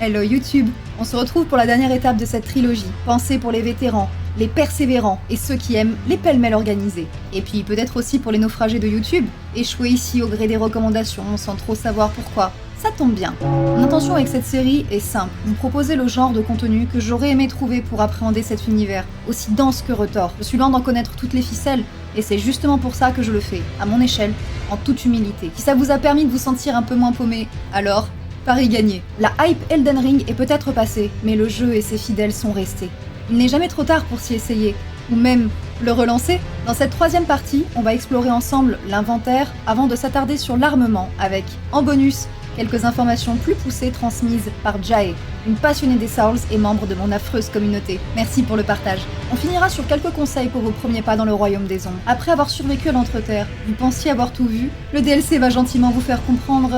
Hello YouTube. On se retrouve pour la dernière étape de cette trilogie. Pensée pour les vétérans, les persévérants et ceux qui aiment les pêle-mêle organisés. Et puis peut-être aussi pour les naufragés de YouTube, échoués ici au gré des recommandations sans trop savoir pourquoi. Ça tombe bien. Mon intention avec cette série est simple, vous proposer le genre de contenu que j'aurais aimé trouver pour appréhender cet univers, aussi dense que retors. Je suis loin d'en connaître toutes les ficelles, et c'est justement pour ça que je le fais, à mon échelle, en toute humilité. Si ça vous a permis de vous sentir un peu moins paumé, alors, pari gagné. La hype Elden Ring est peut-être passée, mais le jeu et ses fidèles sont restés. Il n'est jamais trop tard pour s'y essayer, ou même le relancer. Dans cette troisième partie, on va explorer ensemble l'inventaire avant de s'attarder sur l'armement avec, en bonus, quelques informations plus poussées transmises par Jae, une passionnée des Souls et membre de mon affreuse communauté. Merci pour le partage. On finira sur quelques conseils pour vos premiers pas dans le royaume des ombres. Après avoir survécu à l'Entreterre, vous pensiez avoir tout vu? Le DLC va gentiment vous faire comprendre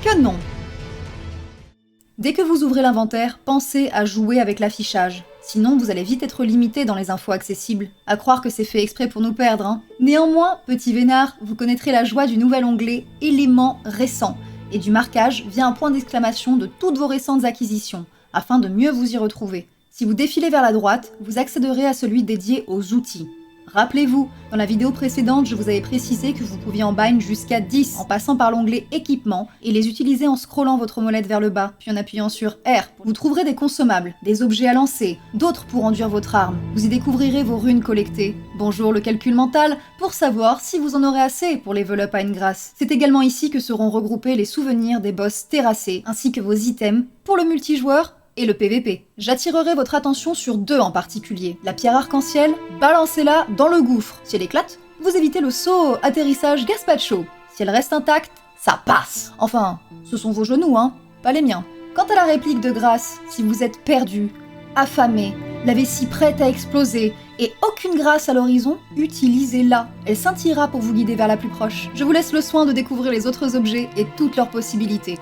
que non. Dès que vous ouvrez l'inventaire, pensez à jouer avec l'affichage. Sinon, vous allez vite être limité dans les infos accessibles. À croire que c'est fait exprès pour nous perdre, hein. Néanmoins, petit vénard, vous connaîtrez la joie du nouvel onglet « Éléments récents » et du marquage via un point d'exclamation de toutes vos récentes acquisitions, afin de mieux vous y retrouver. Si vous défilez vers la droite, vous accéderez à celui dédié aux outils. Rappelez-vous, dans la vidéo précédente, je vous avais précisé que vous pouviez en bind jusqu'à 10 en passant par l'onglet équipement et les utiliser en scrollant votre molette vers le bas, puis en appuyant sur R. Vous trouverez des consommables, des objets à lancer, d'autres pour enduire votre arme. Vous y découvrirez vos runes collectées. Bonjour le calcul mental, pour savoir si vous en aurez assez pour level up à une grâce. C'est également ici que seront regroupés les souvenirs des boss terrassés, ainsi que vos items pour le multijoueur et le PVP. J'attirerai votre attention sur deux en particulier. La pierre arc-en-ciel, balancez-la dans le gouffre. Si elle éclate, vous évitez le saut atterrissage gazpacho. Si elle reste intacte, ça passe. Enfin, ce sont vos genoux, hein, pas les miens. Quant à la réplique de grâce, si vous êtes perdu, affamé, la vessie prête à exploser et aucune grâce à l'horizon, utilisez-la. Elle scintillera pour vous guider vers la plus proche. Je vous laisse le soin de découvrir les autres objets et toutes leurs possibilités.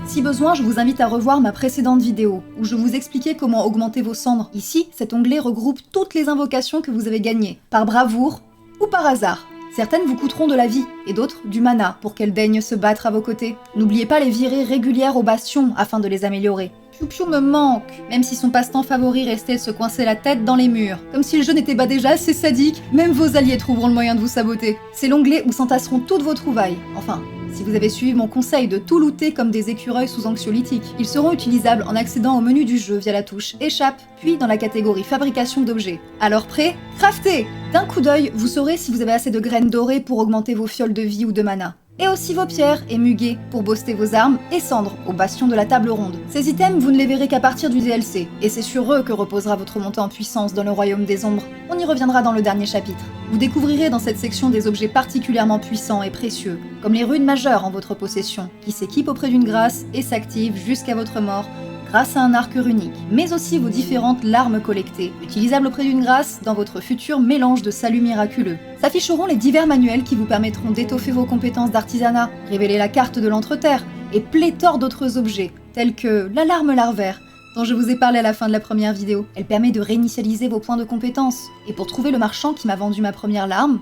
Si besoin, je vous invite à revoir ma précédente vidéo, où je vous expliquais comment augmenter vos cendres. Ici, cet onglet regroupe toutes les invocations que vous avez gagnées, par bravoure ou par hasard. Certaines vous coûteront de la vie, et d'autres du mana, pour qu'elles daignent se battre à vos côtés. N'oubliez pas les virées régulières au bastion, afin de les améliorer. Piu Piu me manque, même si son passe-temps favori restait de se coincer la tête dans les murs. Comme si le jeu n'était pas déjà assez sadique, même vos alliés trouveront le moyen de vous saboter. C'est l'onglet où s'entasseront toutes vos trouvailles. Enfin, si vous avez suivi mon conseil de tout looter comme des écureuils sous anxiolytiques, ils seront utilisables en accédant au menu du jeu via la touche Échappe, puis dans la catégorie Fabrication d'objets. Alors prêt? Craftez! D'un coup d'œil, vous saurez si vous avez assez de graines dorées pour augmenter vos fioles de vie ou de mana. Et aussi vos pierres et muguets pour booster vos armes et cendres au bastion de la table ronde. Ces items, vous ne les verrez qu'à partir du DLC, et c'est sur eux que reposera votre montée en puissance dans le royaume des ombres. On y reviendra dans le dernier chapitre. Vous découvrirez dans cette section des objets particulièrement puissants et précieux, comme les runes majeures en votre possession, qui s'équipent auprès d'une grâce et s'activent jusqu'à votre mort, grâce à un arc runique, mais aussi vos différentes larmes collectées, utilisables auprès d'une grâce dans votre futur mélange de salut miraculeux. S'afficheront les divers manuels qui vous permettront d'étoffer vos compétences d'artisanat, révéler la carte de l'Entreterre, et pléthore d'autres objets, tels que l'alarme larvaire, dont je vous ai parlé à la fin de la première vidéo. Elle permet de réinitialiser vos points de compétences. Et pour trouver le marchand qui m'a vendu ma première larme,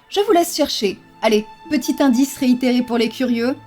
je vous laisse chercher. Allez, petit indice réitéré pour les curieux,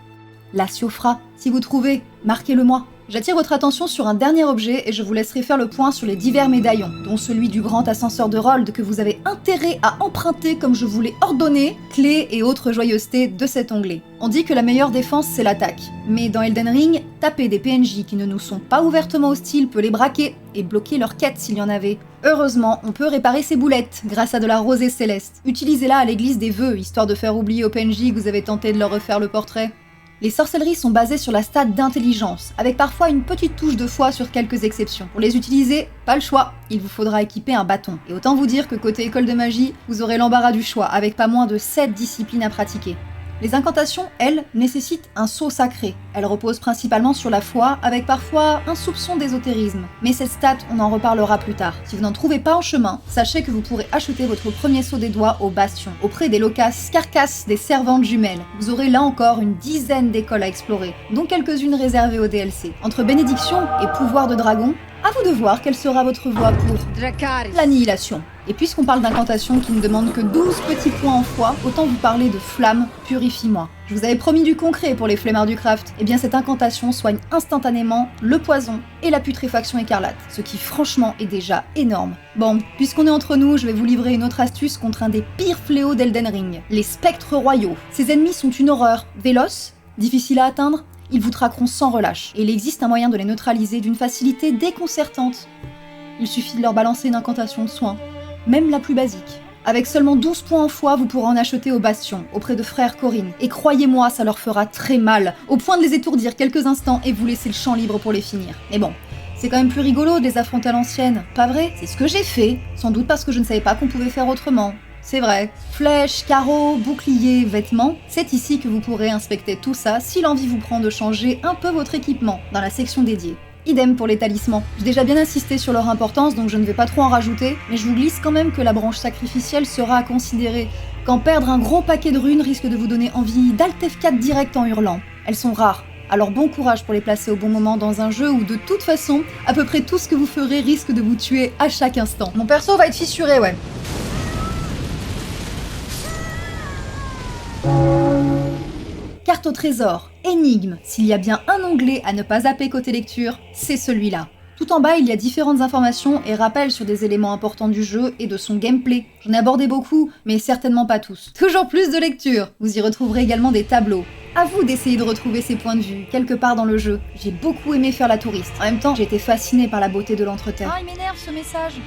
la Siofra. Si vous trouvez, marquez-le moi. J'attire votre attention sur un dernier objet et je vous laisserai faire le point sur les divers médaillons, dont celui du grand ascenseur de Rold que vous avez intérêt à emprunter comme je vous l'ai ordonné, clés et autres joyeusetés de cet onglet. On dit que la meilleure défense c'est l'attaque, mais dans Elden Ring, taper des PNJ qui ne nous sont pas ouvertement hostiles peut les braquer et bloquer leur quête s'il y en avait. Heureusement, on peut réparer ces boulettes grâce à de la rosée céleste. Utilisez-la à l'église des vœux, histoire de faire oublier aux PNJ que vous avez tenté de leur refaire le portrait. Les sorcelleries sont basées sur la stat d'intelligence, avec parfois une petite touche de foi sur quelques exceptions. Pour les utiliser, pas le choix, il vous faudra équiper un bâton. Et autant vous dire que côté école de magie, vous aurez l'embarras du choix, avec pas moins de 7 disciplines à pratiquer. Les incantations, elles, nécessitent un sceau sacré. Elles reposent principalement sur la foi, avec parfois un soupçon d'ésotérisme. Mais cette stat, on en reparlera plus tard. Si vous n'en trouvez pas en chemin, sachez que vous pourrez acheter votre premier sceau des doigts au bastion, auprès des locaces carcasses des servantes jumelles. Vous aurez là encore une dizaine d'écoles à explorer, dont quelques-unes réservées au DLC. Entre bénédiction et pouvoir de dragon, À vous de voir quelle sera votre voie pour l'annihilation. Et puisqu'on parle d'incantation qui ne demande que 12 petits points en foi, autant vous parler de flamme, purifie-moi. Je vous avais promis du concret pour les flemmards du craft. Et bien cette incantation soigne instantanément le poison et la putréfaction écarlate, ce qui franchement est déjà énorme. Bon, puisqu'on est entre nous, je vais vous livrer une autre astuce contre un des pires fléaux d'Elden Ring, les spectres royaux. Ces ennemis sont une horreur, véloces, difficiles à atteindre, ils vous traqueront sans relâche, et il existe un moyen de les neutraliser d'une facilité déconcertante. Il suffit de leur balancer une incantation de soin, même la plus basique. Avec seulement 12 points en foi, vous pourrez en acheter au Bastion, auprès de frère Corinne. Et croyez-moi, ça leur fera très mal, au point de les étourdir quelques instants et vous laisser le champ libre pour les finir. Mais bon, c'est quand même plus rigolo de les affronter à l'ancienne, pas vrai? C'est ce que j'ai fait, sans doute parce que je ne savais pas qu'on pouvait faire autrement. C'est vrai. Flèches, carreaux, boucliers, vêtements, c'est ici que vous pourrez inspecter tout ça si l'envie vous prend de changer un peu votre équipement, dans la section dédiée. Idem pour les talismans. J'ai déjà bien insisté sur leur importance, donc je ne vais pas trop en rajouter, mais je vous glisse quand même que la branche sacrificielle sera à considérer, quand perdre un gros paquet de runes risque de vous donner envie d'Alt F4 direct en hurlant. Elles sont rares, alors bon courage pour les placer au bon moment dans un jeu où de toute façon, à peu près tout ce que vous ferez risque de vous tuer à chaque instant. Mon perso va être fissuré, ouais. Carte au trésor, énigme, s'il y a bien un onglet à ne pas zapper côté lecture, c'est celui-là. Tout en bas, il y a différentes informations et rappels sur des éléments importants du jeu et de son gameplay. J'en ai abordé beaucoup, mais certainement pas tous. Toujours plus de lecture. Vous y retrouverez également des tableaux. À vous d'essayer de retrouver ces points de vue, quelque part dans le jeu. J'ai beaucoup aimé faire la touriste. En même temps, j'ai été fascinée par la beauté de l'entreterre. Ah, il m'énerve ce message.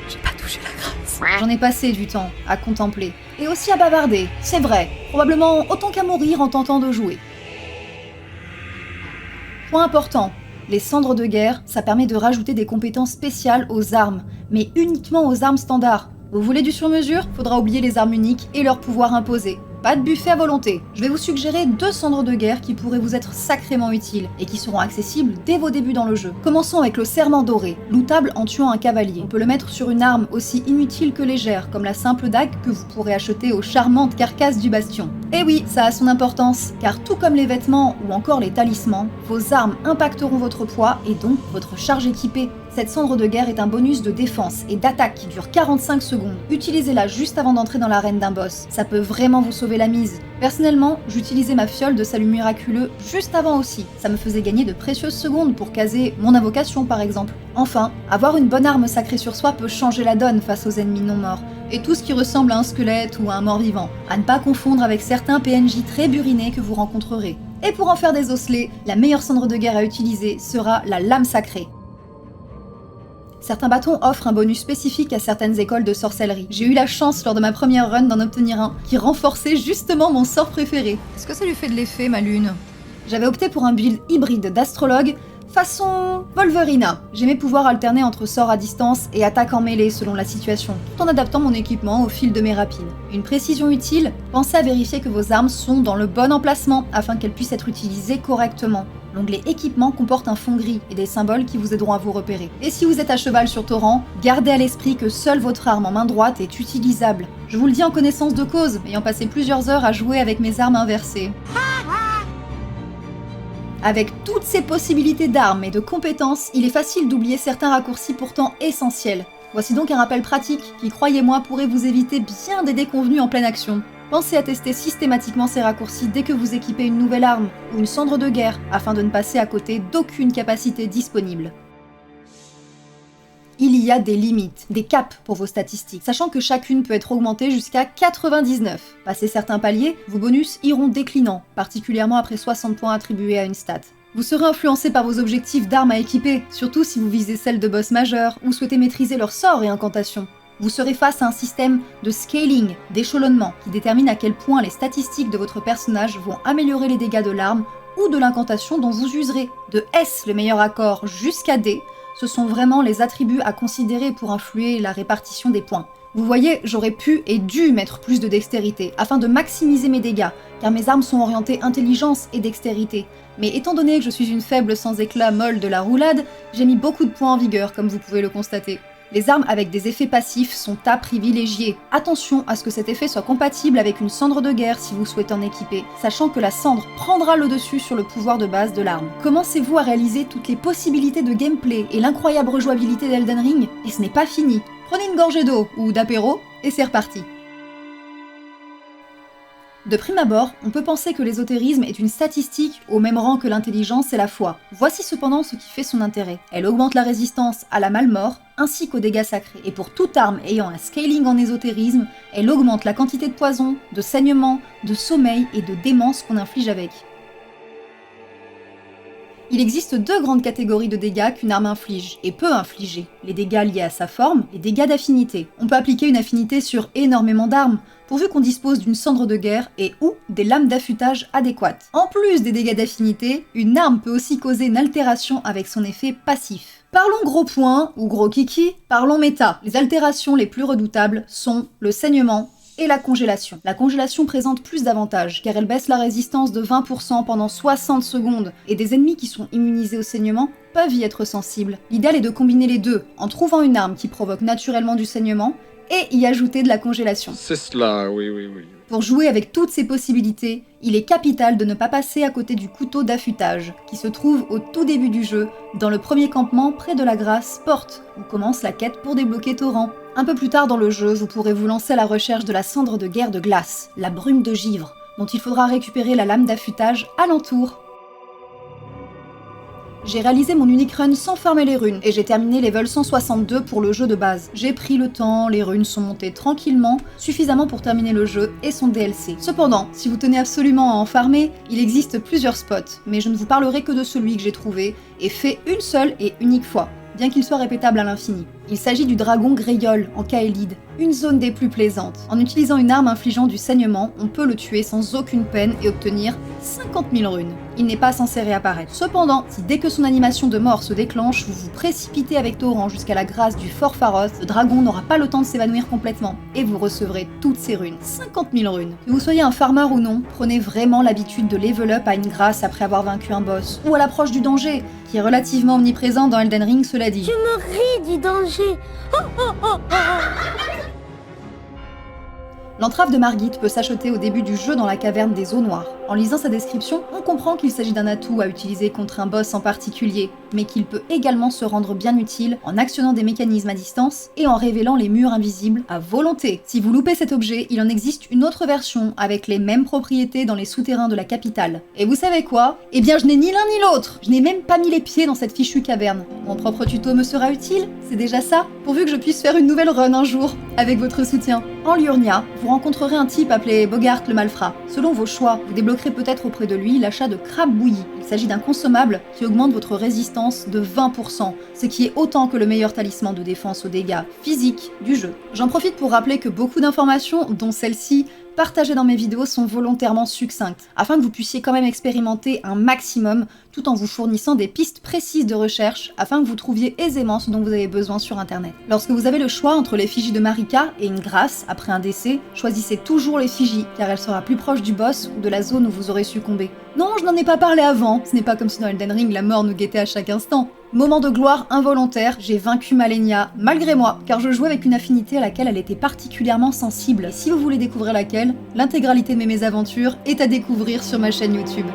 J'ai pas touché la grâce. J'en ai passé du temps à contempler. Et aussi à bavarder, c'est vrai. Probablement autant qu'à mourir en tentant de jouer. Point important. Les cendres de guerre, ça permet de rajouter des compétences spéciales aux armes, mais uniquement aux armes standards. Vous voulez du sur-mesure? Faudra oublier les armes uniques et leur pouvoir imposé. Pas de buffet à volonté. Je vais vous suggérer 2 cendres de guerre qui pourraient vous être sacrément utiles et qui seront accessibles dès vos débuts dans le jeu. Commençons avec le serment doré, lootable en tuant un cavalier. On peut le mettre sur une arme aussi inutile que légère, comme la simple dague que vous pourrez acheter aux charmantes carcasses du bastion. Et oui, ça a son importance, car tout comme les vêtements ou encore les talismans, vos armes impacteront votre poids et donc votre charge équipée. Cette cendre de guerre est un bonus de défense et d'attaque qui dure 45 secondes. Utilisez-la juste avant d'entrer dans l'arène d'un boss. Ça peut vraiment vous sauver la mise. Personnellement, j'utilisais ma fiole de salut miraculeux juste avant aussi. Ça me faisait gagner de précieuses secondes pour caser mon invocation par exemple. Enfin, avoir une bonne arme sacrée sur soi peut changer la donne face aux ennemis non morts. Et tout ce qui ressemble à un squelette ou à un mort-vivant. À ne pas confondre avec certains PNJ très burinés que vous rencontrerez. Et pour en faire des osselets, la meilleure cendre de guerre à utiliser sera la lame sacrée. Certains bâtons offrent un bonus spécifique à certaines écoles de sorcellerie. J'ai eu la chance lors de ma première run d'en obtenir un, qui renforçait justement mon sort préféré. Est-ce que ça lui fait de l'effet, ma lune? J'avais opté pour un build hybride d'astrologue, façon Wolverina. J'aimais pouvoir alterner entre sorts à distance et attaque en mêlée selon la situation, tout en adaptant mon équipement au fil de mes rapides. Une précision utile, pensez à vérifier que vos armes sont dans le bon emplacement afin qu'elles puissent être utilisées correctement. L'onglet équipement comporte un fond gris et des symboles qui vous aideront à vous repérer. Et si vous êtes à cheval sur torrent, gardez à l'esprit que seule votre arme en main droite est utilisable. Je vous le dis en connaissance de cause, ayant passé plusieurs heures à jouer avec mes armes inversées. Avec toutes ces possibilités d'armes et de compétences, il est facile d'oublier certains raccourcis pourtant essentiels. Voici donc un rappel pratique qui, croyez-moi, pourrait vous éviter bien des déconvenues en pleine action. Pensez à tester systématiquement ces raccourcis dès que vous équipez une nouvelle arme ou une cendre de guerre afin de ne passer à côté d'aucune capacité disponible. Il y a des limites, des caps pour vos statistiques, sachant que chacune peut être augmentée jusqu'à 99. Passé certains paliers, vos bonus iront déclinant, particulièrement après 60 points attribués à une stat. Vous serez influencé par vos objectifs d'armes à équiper, surtout si vous visez celles de boss majeurs ou souhaitez maîtriser leurs sorts et incantations. Vous serez face à un système de scaling, d'échelonnement, qui détermine à quel point les statistiques de votre personnage vont améliorer les dégâts de l'arme ou de l'incantation dont vous userez. De S, le meilleur accord, jusqu'à D, ce sont vraiment les attributs à considérer pour influer la répartition des points. Vous voyez, j'aurais pu et dû mettre plus de dextérité, afin de maximiser mes dégâts, car mes armes sont orientées intelligence et dextérité. Mais étant donné que je suis une faible sans éclat molle de la roulade, j'ai mis beaucoup de points en vigueur, comme vous pouvez le constater. Les armes avec des effets passifs sont à privilégier. Attention à ce que cet effet soit compatible avec une cendre de guerre si vous souhaitez en équiper, sachant que la cendre prendra le dessus sur le pouvoir de base de l'arme. Commencez-vous à réaliser toutes les possibilités de gameplay et l'incroyable rejouabilité d'Elden Ring, et ce n'est pas fini. Prenez une gorgée d'eau ou d'apéro, et c'est reparti. De prime abord, on peut penser que l'ésotérisme est une statistique au même rang que l'intelligence et la foi. Voici cependant ce qui fait son intérêt. Elle augmente la résistance à la malmort, ainsi qu'aux dégâts sacrés. Et pour toute arme ayant un scaling en ésotérisme, elle augmente la quantité de poison, de saignement, de sommeil et de démence qu'on inflige avec. Il existe deux grandes catégories de dégâts qu'une arme inflige, et peut infliger. Les dégâts liés à sa forme, les dégâts d'affinité. On peut appliquer une affinité sur énormément d'armes, pourvu qu'on dispose d'une cendre de guerre et ou des lames d'affûtage adéquates. En plus des dégâts d'affinité, une arme peut aussi causer une altération avec son effet passif. Parlons gros points, ou gros kiki, parlons méta. Les altérations les plus redoutables sont le saignement, et la congélation. La congélation présente plus d'avantages, car elle baisse la résistance de 20% pendant 60 secondes, et des ennemis qui sont immunisés au saignement peuvent y être sensibles. L'idéal est de combiner les deux, en trouvant une arme qui provoque naturellement du saignement, et y ajouter de la congélation. C'est cela, oui. Pour jouer avec toutes ces possibilités, il est capital de ne pas passer à côté du couteau d'affûtage, qui se trouve au tout début du jeu, dans le premier campement près de la Grasse Porte, où commence la quête pour débloquer Torrent. Un peu plus tard dans le jeu, vous pourrez vous lancer à la recherche de la cendre de guerre de glace, la brume de givre, dont il faudra récupérer la lame d'affûtage alentour. J'ai réalisé mon unique run sans farmer les runes, et j'ai terminé level 162 pour le jeu de base. J'ai pris le temps, les runes sont montées tranquillement, suffisamment pour terminer le jeu et son DLC. Cependant, si vous tenez absolument à en farmer, il existe plusieurs spots, mais je ne vous parlerai que de celui que j'ai trouvé, et fait une seule et unique fois, bien qu'il soit répétable à l'infini. Il s'agit du dragon Greyol en Kaelid, une zone des plus plaisantes. En utilisant une arme infligeant du saignement, on peut le tuer sans aucune peine et obtenir 50 000 runes. Il n'est pas censé réapparaître. Cependant, si dès que son animation de mort se déclenche, vous vous précipitez avec Torrent jusqu'à la grâce du Fort Pharos, le dragon n'aura pas le temps de s'évanouir complètement, et vous recevrez toutes ces runes. 50 000 runes. Que vous soyez un farmer ou non, prenez vraiment l'habitude de level up à une grâce après avoir vaincu un boss, ou à l'approche du danger, qui est relativement omniprésent dans Elden Ring, cela dit. Je me ris du danger. L'entrave de Margit peut s'acheter au début du jeu dans la caverne des eaux noires. En lisant sa description, on comprend qu'il s'agit d'un atout à utiliser contre un boss en particulier, mais qu'il peut également se rendre bien utile en actionnant des mécanismes à distance et en révélant les murs invisibles à volonté. Si vous loupez cet objet, il en existe une autre version avec les mêmes propriétés dans les souterrains de la capitale. Et vous savez quoi ? Eh bien je n'ai ni l'un ni l'autre. Je n'ai même pas mis les pieds dans cette fichue caverne. Mon propre tuto me sera utile, c'est déjà ça, pourvu que je puisse faire une nouvelle run un jour, avec votre soutien. En Liurnia, vous rencontrerez un type appelé Bogart le Malfrat. Selon vos choix, vous débloquerez peut-être auprès de lui l'achat de crabe bouilli. Il s'agit d'un consommable qui augmente votre résistance de 20%, ce qui est autant que le meilleur talisman de défense aux dégâts physiques du jeu. J'en profite pour rappeler que beaucoup d'informations, dont celle-ci, partagées dans mes vidéos sont volontairement succinctes, afin que vous puissiez quand même expérimenter un maximum, tout en vous fournissant des pistes précises de recherche, afin que vous trouviez aisément ce dont vous avez besoin sur internet. Lorsque vous avez le choix entre l'effigie de Marika et une grâce après un décès, choisissez toujours l'effigie, car elle sera plus proche du boss ou de la zone où vous aurez succombé. Non, je n'en ai pas parlé avant, ce n'est pas comme si dans Elden Ring la mort nous guettait à chaque instant. Moment de gloire involontaire, j'ai vaincu Malenia, malgré moi, car je jouais avec une affinité à laquelle elle était particulièrement sensible. Et si vous voulez découvrir laquelle, l'intégralité de mes mésaventures est à découvrir sur ma chaîne YouTube.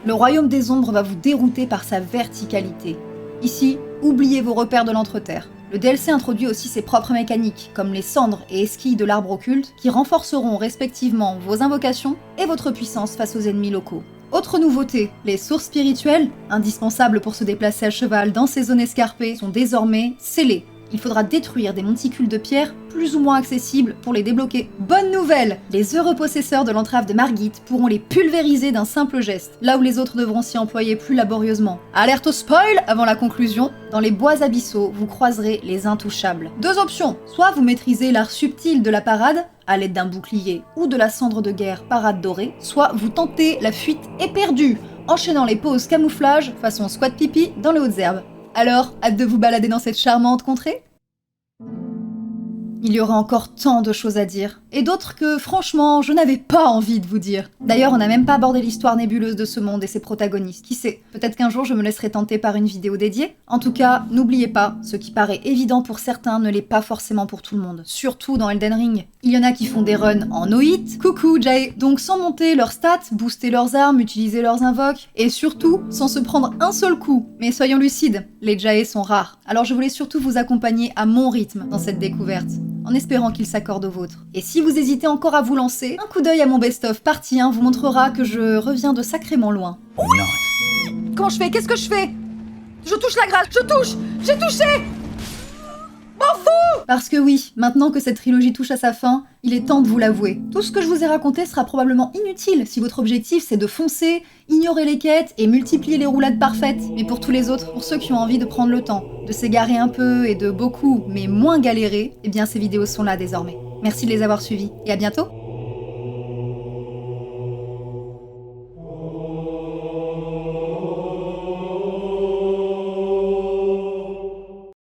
Le royaume des ombres va vous dérouter par sa verticalité. Ici, oubliez vos repères de l'entreterre. Le DLC introduit aussi ses propres mécaniques, comme les cendres et esquilles de l'arbre occulte, qui renforceront respectivement vos invocations et votre puissance face aux ennemis locaux. Autre nouveauté, les sources spirituelles, indispensables pour se déplacer à cheval dans ces zones escarpées, sont désormais scellées. Il faudra détruire des monticules de pierre plus ou moins accessibles pour les débloquer. Bonne nouvelle! Les heureux possesseurs de l'entrave de Margit pourront les pulvériser d'un simple geste, là où les autres devront s'y employer plus laborieusement. Alerte au spoil avant la conclusion, dans les bois abyssaux, vous croiserez les intouchables. Deux options, soit vous maîtrisez l'art subtil de la parade, à l'aide d'un bouclier ou de la cendre de guerre parade dorée, soit vous tentez la fuite éperdue, enchaînant les poses camouflage façon squat pipi dans les hautes herbes. Alors, hâte de vous balader dans cette charmante contrée ? Il y aurait encore tant de choses à dire, et d'autres que, franchement, je n'avais pas envie de vous dire. D'ailleurs, on n'a même pas abordé l'histoire nébuleuse de ce monde et ses protagonistes. Qui sait, peut-être qu'un jour je me laisserai tenter par une vidéo dédiée. En tout cas, n'oubliez pas, ce qui paraît évident pour certains ne l'est pas forcément pour tout le monde, surtout dans Elden Ring. Il y en a qui font des runs en no-hit, coucou Jay, donc sans monter leurs stats, booster leurs armes, utiliser leurs invoques, et surtout, sans se prendre un seul coup. Mais soyons lucides, les Jay sont rares, alors je voulais surtout vous accompagner à mon rythme dans cette découverte, en espérant qu'il s'accorde au vôtre. Et si vous hésitez encore à vous lancer, un coup d'œil à mon best-of partie 1 vous montrera que je reviens de sacrément loin. Comment je fais? Qu'est-ce que je fais? Je touche la grâce, je touche! J'ai touché! M'en fous! Parce que oui, maintenant que cette trilogie touche à sa fin, il est temps de vous l'avouer. Tout ce que je vous ai raconté sera probablement inutile si votre objectif c'est de foncer, ignorer les quêtes et multiplier les roulades parfaites. Mais pour tous les autres, pour ceux qui ont envie de prendre le temps, de s'égarer un peu et de beaucoup, mais moins galérer, eh bien ces vidéos sont là désormais. Merci de les avoir suivis et à bientôt!